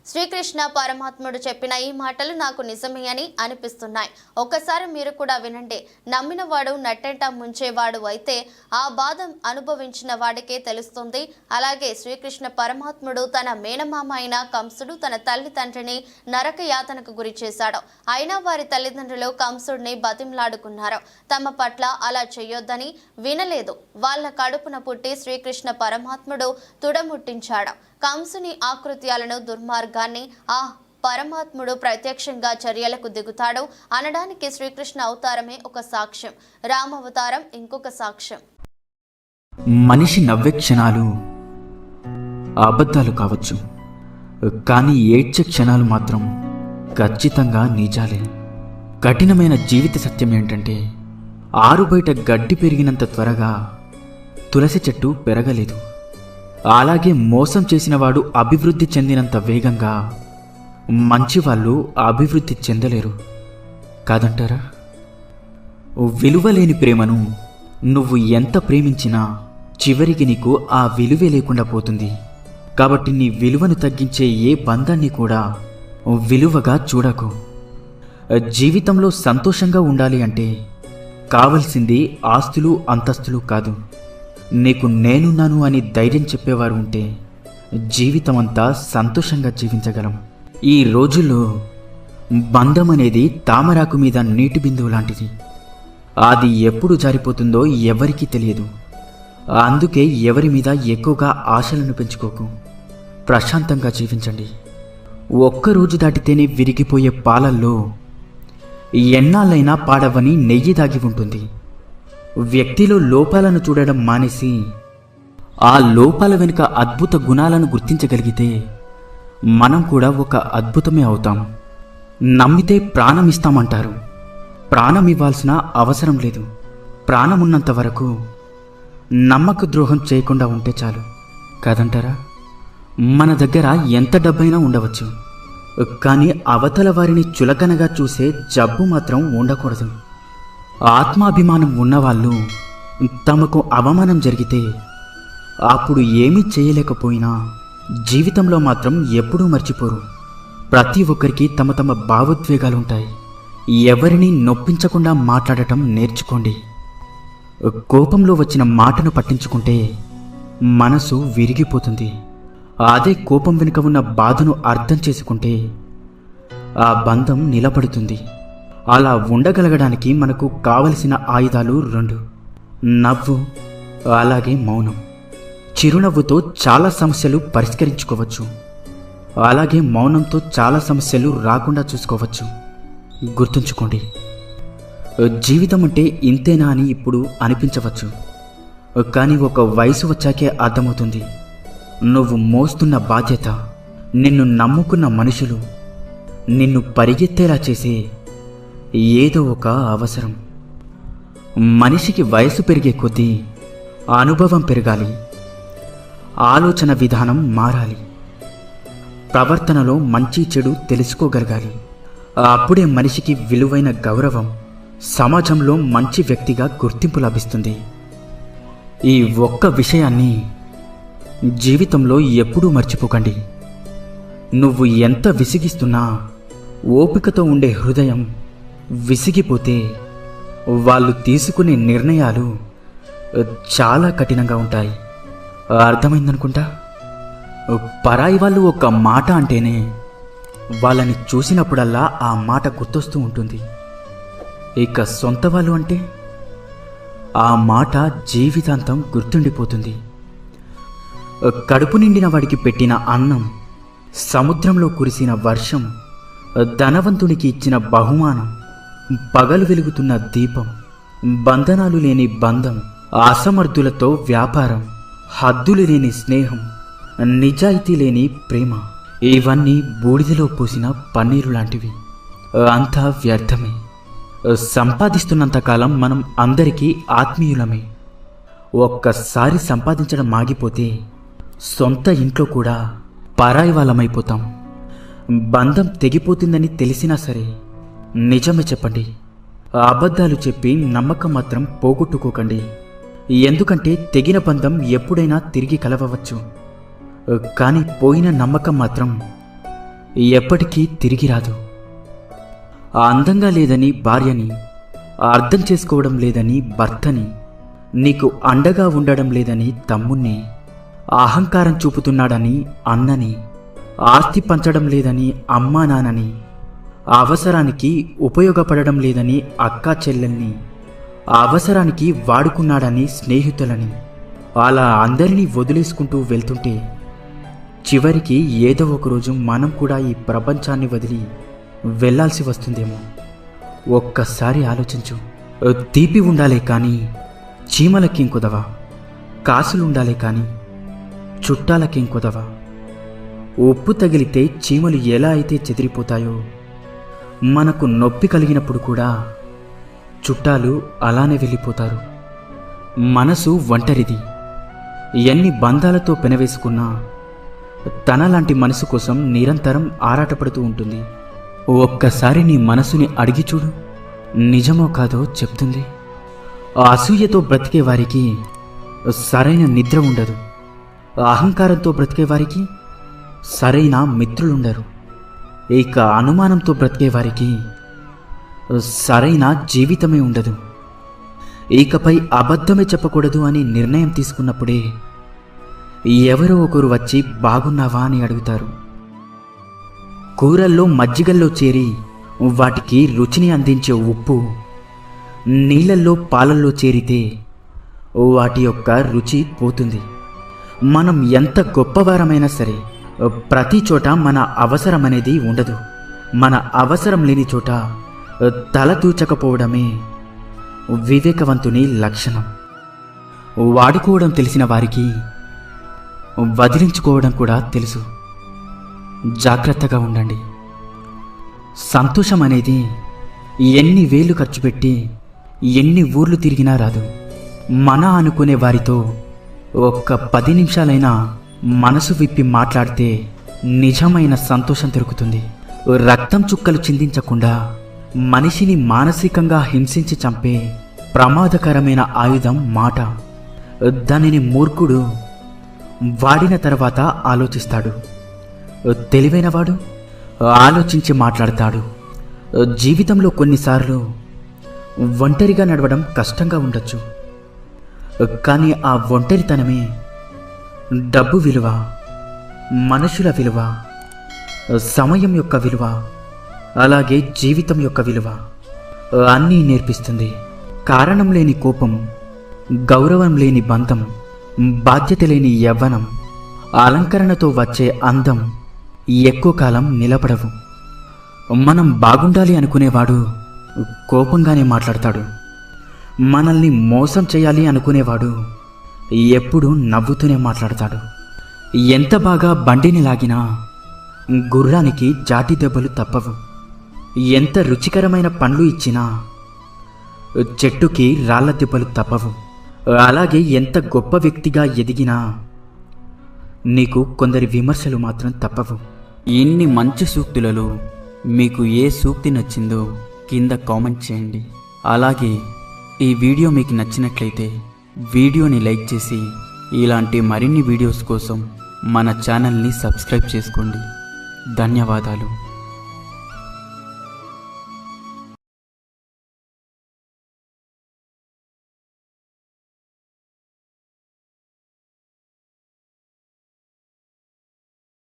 శ్రీకృష్ణ పరమాత్ముడు చెప్పిన ఈ మాటలు నాకు నిజమే అని అనిపిస్తున్నాయి. ఒక్కసారి మీరు కూడా వినండి. నమ్మినవాడు నట్టెంట ముంచేవాడు అయితే ఆ బాధ అనుభవించిన వాడికే తెలుస్తుంది. అలాగే శ్రీకృష్ణ పరమాత్ముడు తన మేనమామ అయిన కంసుడు తన తల్లిదండ్రిని నరక యాతనకు గురి చేశాడు. అయినా వారి తల్లిదండ్రులు కంసుడిని బతిమలాడుకున్నారు. తమ పట్ల అలా చేయొద్దని వినలేదు. వాళ్ళ కడుపున పుట్టి శ్రీకృష్ణ పరమాత్ముడు తుడముట్టించాడు. కంసుని ఆకృత్యాలను దుర్మార్గాన్ని ఆ పరమాత్ముడు ప్రత్యక్షంగా చర్యలకు దిగుతాడు అనడానికి శ్రీకృష్ణ అవతారమే ఒక సాక్ష్యం. రామావతారం ఇంకొక సాక్ష్యం. మనిషి నవ్వే క్షణాలు అబద్ధాలు కావచ్చు, కానీ ఏడ్చే క్షణాలు మాత్రం ఖచ్చితంగా నిజాలే. కఠినమైన జీవిత సత్యం ఏంటంటే ఆరుబయట గడ్డి పెరిగినంత త్వరగా తులసి చెట్టు పెరగలేదు. అలాగే మోసం చేసినవాడు అభివృద్ధి చెందినంత వేగంగా మంచివాళ్ళు అభివృద్ధి చెందలేరు కాదంటారా? విలువలేని ప్రేమను నువ్వు ఎంత ప్రేమించినా చివరికి నీకు ఆ విలువే లేకుండా పోతుంది. కాబట్టి నీ విలువను తగ్గించే ఏ బంధాన్ని కూడా విలువగా చూడకు. జీవితంలో సంతోషంగా ఉండాలి అంటే కావలసింది ఆస్తులు అంతస్తులు కాదు. నీకు నేనున్నాను అని ధైర్యం చెప్పేవారు ఉంటే జీవితం అంతా సంతోషంగా జీవించగలం. ఈ రోజుల్లో బంధం అనేది తామరాకు మీద నీటి బిందువు లాంటిది. అది ఎప్పుడు జారిపోతుందో ఎవరికీ తెలియదు. అందుకే ఎవరి మీద ఎక్కువగా ఆశలను పెంచుకోకు. ప్రశాంతంగా జీవించండి. ఒక్కరోజు దాటితేనే విరిగిపోయే పాలల్లో ఎన్నాళ్ళైనా పాడవని నెయ్యి దాగి ఉంటుంది. వ్యక్తిలో లోపాలను చూడడం మానేసి ఆ లోపాల వెనుక అద్భుత గుణాలను గుర్తించగలిగితే మనం కూడా ఒక అద్భుతమే అవుతాం. నమ్మితే ప్రాణం ఇస్తామంటారు. ప్రాణం ఇవ్వాల్సిన అవసరం లేదు. ప్రాణం ఉన్నంత వరకు నమ్మక ద్రోహం చేయకుండా ఉంటే చాలు కాదంటారా? మన దగ్గర ఎంత డబ్బైనా ఉండవచ్చు, కానీ అవతల వారిని చులకనగా చూసే జబ్బు మాత్రం ఉండకూడదు. ఆత్మాభిమానం ఉన్నవాళ్ళు తమకు అవమానం జరిగితే అప్పుడు ఏమీ చేయలేకపోయినా జీవితంలో మాత్రం ఎప్పుడూ మర్చిపోరు. ప్రతి ఒక్కరికి తమ తమ భావోద్వేగాలుంటాయి. ఎవరిని నొప్పించకుండా మాట్లాడటం నేర్చుకోండి. కోపంలో వచ్చిన మాటను పట్టించుకుంటే మనసు విరిగిపోతుంది. అదే కోపం వెనుక ఉన్న బాధను అర్థం చేసుకుంటే ఆ బంధం నిలబడుతుంది. అలా ఉండగలగడానికి మనకు కావలసిన ఆయుధాలు 2: నవ్వు, అలాగే మౌనం. చిరునవ్వుతో చాలా సమస్యలు పరిష్కరించుకోవచ్చు, అలాగే మౌనంతో చాలా సమస్యలు రాకుండా చూసుకోవచ్చు. గుర్తుంచుకోండి, జీవితం అంటే ఇంతేనా అని ఇప్పుడు అనిపించవచ్చు, కానీ ఒక వయసు వచ్చాకే అర్థమవుతుంది. నువ్వు మోస్తున్న బాధ్యత, నిన్ను నమ్ముకున్న మనుషులు, నిన్ను పరిగెత్తేలా చేసే ఏదో ఒక అవసరం. మనిషికి వయసు పెరిగే కొద్దీ అనుభవం పెరగాలి, ఆలోచన విధానం మారాలి, ప్రవర్తనలో మంచి చెడు తెలుసుకోగలగాలి. అప్పుడే మనిషికి విలువైన గౌరవం, సమాజంలో మంచి వ్యక్తిగా గుర్తింపు లభిస్తుంది. ఈ ఒక్క విషయాన్ని జీవితంలో ఎప్పుడూ మర్చిపోకండి. నువ్వు ఎంత విసిగిస్తున్నా ఓపికతో ఉండే హృదయం విసిగిపోతే వాళ్ళు తీసుకునే నిర్ణయాలు చాలా కఠినంగా ఉంటాయి. అర్థమైందనుకుంటా. పరాయి వాళ్ళు ఒక మాట అంటేనే వాళ్ళని చూసినప్పుడల్లా ఆ మాట గుర్తొస్తూ ఉంటుంది. ఇక సొంత వాళ్ళు అంటే ఆ మాట జీవితాంతం గుర్తుండిపోతుంది. కడుపు నిండిన వాడికి పెట్టిన అన్నం, సముద్రంలో కురిసిన వర్షం, ధనవంతునికి ఇచ్చిన బహుమానం, పగలు వెలుగుతున్న దీపం, బంధనాలు లేని బంధం, అసమర్థులతో వ్యాపారం, హద్దులు లేని స్నేహం, నిజాయితీ లేని ప్రేమ, ఇవన్నీ బూడిదలో పోసిన పన్నీరు లాంటివి. అంతా వ్యర్థమే. సంపాదిస్తున్నంతకాలం మనం అందరికీ ఆత్మీయులమే. ఒక్కసారి సంపాదించడం ఆగిపోతే సొంత ఇంట్లో కూడా పరాయి వాళ్ళమైపోతాం. బంధం తెగిపోతుందని తెలిసినా సరే నిజమే చెప్పండి. అబద్ధాలు చెప్పి నమ్మకం మాత్రం పోగొట్టుకోకండి. ఎందుకంటే తెగిన బంధం ఎప్పుడైనా తిరిగి కలవవచ్చు, కానీ పోయిన నమ్మకం మాత్రం ఎప్పటికీ తిరిగి రాదు. అందంగా లేదని భార్యని, అర్థం చేసుకోవడం లేదని భర్తని, నీకు అండగా ఉండడం లేదని తమ్ముణ్ణి, అహంకారం చూపుతున్నాడని అన్నని, ఆస్తి పంచడం లేదని అమ్మా నాన్నని, అవసరానికి ఉపయోగపడడం లేదని అక్కా చెల్లెల్ని, అవసరానికి వాడుకున్నాడని స్నేహితులని, అలా అందరినీ వదిలేసుకుంటూ వెళ్తుంటే చివరికి ఏదో ఒకరోజు మనం కూడా ఈ ప్రపంచాన్ని వదిలి వెళ్ళాల్సి వస్తుందేమో. ఒక్కసారి ఆలోచించు. తీపి ఉండాలే కానీ చీమలకేం కుదవా, కాసులుండాలే కానీ చుట్టాలకేం కుదవా. ఉప్పు తగిలితే చీమలు ఎలా అయితే చెదిరిపోతాయో, మనకు నొప్పి కలిగినప్పుడు కూడా చుట్టాలు అలానే వెళ్ళిపోతారు. మనసు ఒంటరిది. ఎన్ని బంధాలతో పెనవేసుకున్నా తనలాంటి మనసు కోసం నిరంతరం ఆరాటపడుతూ ఉంటుంది. ఒక్కసారి నీ మనసుని అడిగి చూడు, నిజమో కాదో చెప్తుంది. అసూయతో బ్రతికే వారికి సరైన నిద్ర ఉండదు. అహంకారంతో బ్రతికే వారికి సరైన మిత్రులుండరు. ఇక అనుమానంతో బ్రతికే వారికి సరైన జీవితమే ఉండదు. ఇకపై అబద్ధమే చెప్పకూడదు అని నిర్ణయం తీసుకున్నప్పుడే ఎవరో ఒకరు వచ్చి బాగున్నావా అని అడుగుతారు. కూరల్లో మజ్జిగల్లో చేరి వాటికి రుచిని అందించే ఉప్పు నీళ్ళల్లో పాలల్లో చేరితే వాటి యొక్క రుచి పోతుంది. మనం ఎంత గొప్పవారమైనా సరే ప్రతి చోట మన అవసరం అనేది ఉండదు. మన అవసరం లేని చోట తల దూచకపోవడమే వివేకవంతుని లక్షణం. వాడుకోవడం తెలిసిన వారికి వదిలించుకోవడం కూడా తెలుసు. జాగ్రత్తగా ఉండండి. సంతోషం అనేది ఎన్ని వేలు ఖర్చు పెట్టి ఎన్ని ఊర్లు తిరిగినా రాదు. మన అనుకునే వారితో ఒక్క 10 నిమిషాలైనా మనసు విప్పి మాట్లాడితే నిజమైన సంతోషం దొరుకుతుంది. రక్తం చుక్కలు చిందించకుండా మనిషిని మానసికంగా హింసించి చంపే ప్రమాదకరమైన ఆయుధం మాట. దానిని మూర్ఖుడు వాడిన తర్వాత ఆలోచిస్తాడు. తెలివైనవాడు ఆలోచించి మాట్లాడతాడు. జీవితంలో కొన్నిసార్లు ఒంటరిగా నడవడం కష్టంగా ఉండొచ్చు. కానీ ఆ ఒంటరితనమే డబ్బు విలువ, మనుషుల విలువ, సమయం యొక్క విలువ, అలాగే జీవితం యొక్క విలువ అన్నీ నేర్పిస్తుంది. కారణం లేని కోపం, గౌరవం లేని బంధం, బాధ్యత లేని యవ్వనం, అలంకరణతో వచ్చే అందం ఎక్కువ కాలం నిలబడవు. మనం బాగుండాలి అనుకునేవాడు కోపంగానే మాట్లాడతాడు. మనల్ని మోసం చేయాలి అనుకునేవాడు ఎప్పుడూ నవ్వుతూనే మాట్లాడతాడు. ఎంత బాగా బండిని లాగినా గుర్రానికి జాటి దెబ్బలు తప్పవు. ఎంత రుచికరమైన పండ్లు ఇచ్చినా చెట్టుకి రాళ్ల దెబ్బలు తప్పవు. అలాగే ఎంత గొప్ప వ్యక్తిగా ఎదిగినా నీకు కొందరి విమర్శలు మాత్రం తప్పవు. ఇన్ని మంచి సూక్తులలో మీకు ఏ సూక్తి నచ్చిందో కింద కామెంట్ చేయండి. అలాగే ఈ వీడియో మీకు నచ్చినట్లయితే వీడియోని లైక్ చేసి ఇలాంటి మరిన్ని వీడియోస్ కోసం మన ఛానల్ని సబ్స్క్రైబ్ చేసుకోండి. ధన్యవాదాలు.